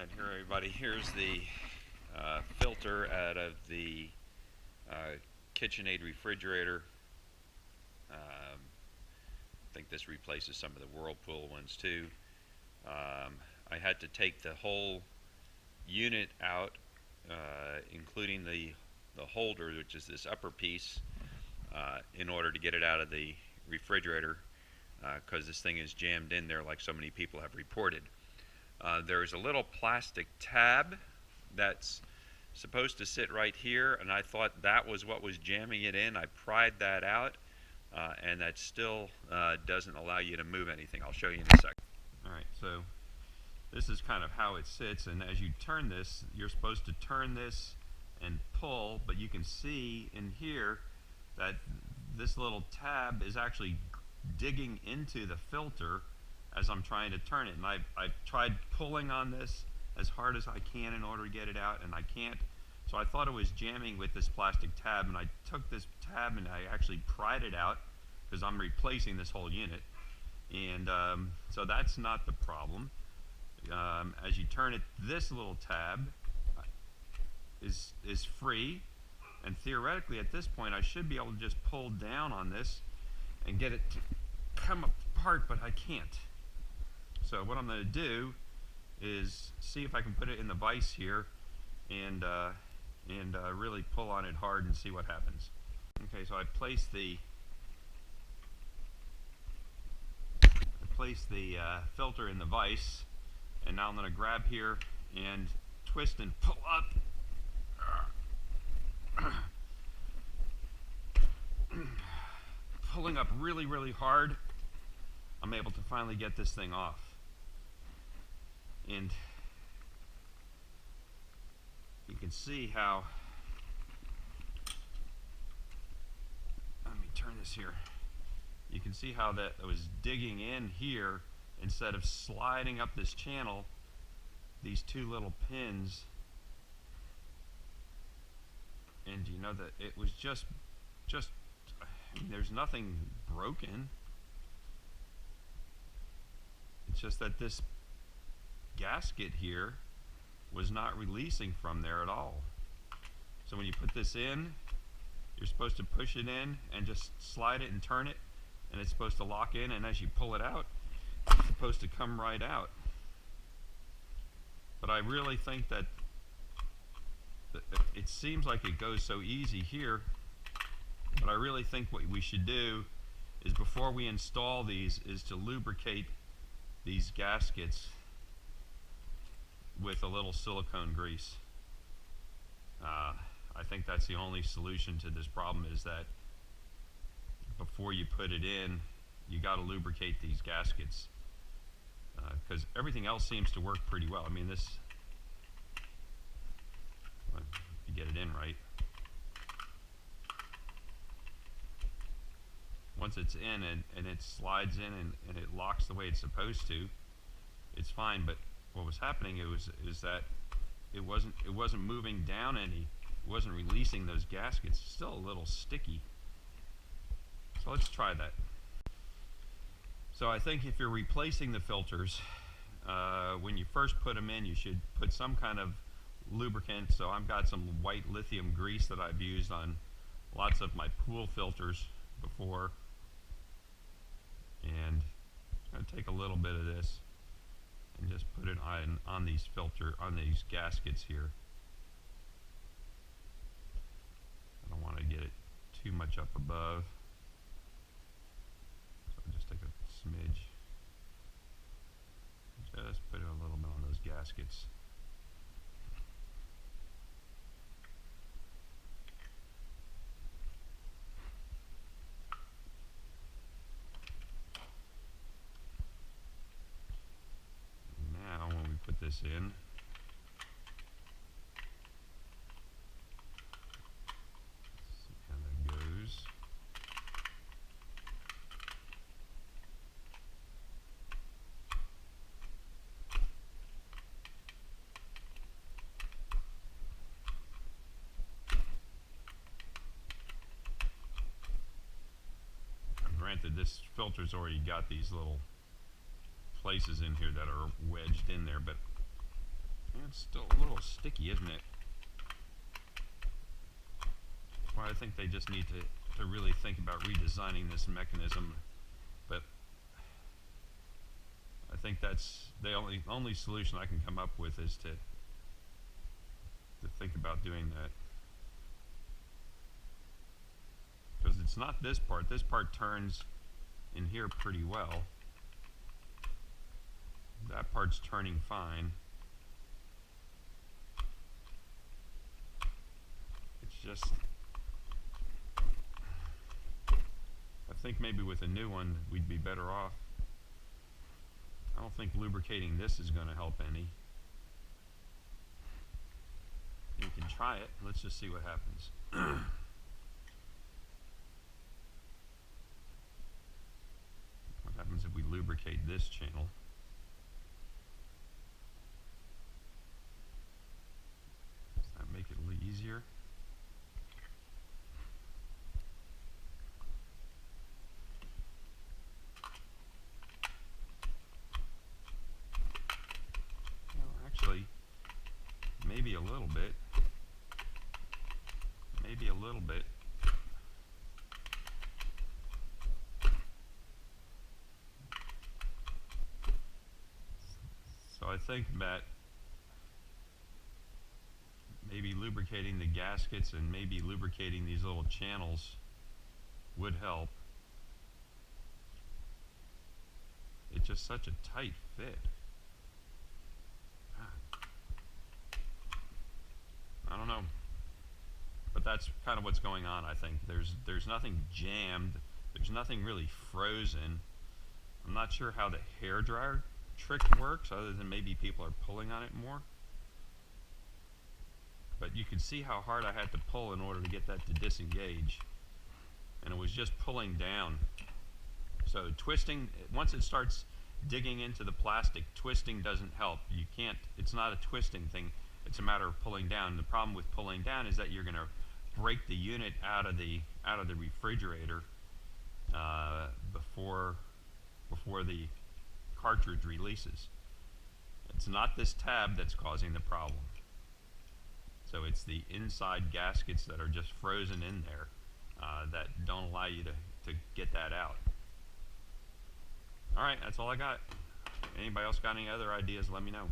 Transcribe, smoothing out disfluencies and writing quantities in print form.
Alright, here everybody, here's the filter out of the Kitchenaid refrigerator. I think this replaces some of the Whirlpool ones too. I had to take the whole unit out, including the holder, which is this upper piece, in order to get it out of the refrigerator, because this thing is jammed in there like so many people have reported. There's a little plastic tab that's supposed to sit right here, and I thought that was what was jamming it in. I pried that out, and that still doesn't allow you to move anything. I'll show you in a second. Alright, so this is kind of how it sits, and as you turn this, you're supposed to turn this and pull, but you can see in here that this little tab is actually digging into the filter as I'm trying to turn it, and I've tried pulling on this as hard as I can in order to get it out, and I can't. So I thought it was jamming with this plastic tab, and I took this tab and I actually pried it out because I'm replacing this whole unit, and so that's not the problem. As you turn it, this little tab is free, and theoretically at this point I should be able to just pull down on this and get it to come apart, but I can't. So what I'm going to do is see if I can put it in the vise here and really pull on it hard and see what happens. Okay, so I placed the filter in the vise, and now I'm going to grab here and twist and pull up. Pulling up really, really hard, I'm able to finally get this thing off. And you can see how, let me turn this here. You can see how that was digging in here instead of sliding up this channel. These two little pins, and you know that it was just I mean, there's nothing broken. It's just that this gasket here was not releasing from there at all. So when you put this in, you're supposed to push it in and just slide it and turn it, and it's supposed to lock in, and as you pull it out, it's supposed to come right out. But I really think that it seems like it goes so easy here, but I really think what we should do is, before we install these, is to lubricate these gaskets with a little silicone grease. I think that's the only solution to this problem, is that before you put it in, you got to lubricate these gaskets, because everything else seems to work pretty well. I mean, this, well, you get it in right. Once it's in and it slides in and it locks the way it's supposed to, it's fine. But what was happening is that it wasn't moving down any. It wasn't releasing those gaskets. It's still a little sticky. So let's try that. So I think if you're replacing the filters, when you first put them in, you should put some kind of lubricant. So I've got some white lithium grease that I've used on lots of my pool filters before, and I'm going to take a little bit of this and just put it on these gaskets here. I don't want to get it too much up above, so I'll just take a smidge, just put it a little bit on those gaskets. Put this in. See how that goes. Granted, this filter's already got these little places in here that are wedged in there, but It's still a little sticky, isn't it? Well, I think they just need to really think about redesigning this mechanism, but I think that's the only solution I can come up with is to think about doing that. Because it's not this part. This part turns in here pretty well. That part's turning fine. It's just, I think maybe with a new one we'd be better off. I don't think lubricating this is going to help any. You can try it. Let's just see what happens. What happens if we lubricate this channel? Does that make it a little easier? Actually, maybe a little bit. Maybe a little bit. So I think that maybe lubricating the gaskets and maybe lubricating these little channels would help. It's just such a tight fit. I don't know, but that's kind of what's going on. I think there's nothing jammed, there's nothing really frozen. I'm not sure how the hairdryer trick works, other than maybe people are pulling on it more. But you can see how hard I had to pull in order to get that to disengage, and it was just pulling down. So twisting, once it starts digging into the plastic, twisting doesn't help. You can't, it's not a twisting thing. It's a matter of pulling down. The problem with pulling down is that you're going to break the unit out of the refrigerator before the cartridge releases. It's not this tab that's causing the problem. So it's the inside gaskets that are just frozen in there that don't allow you to get that out. All right, that's all I got. Anybody else got any other ideas? Let me know.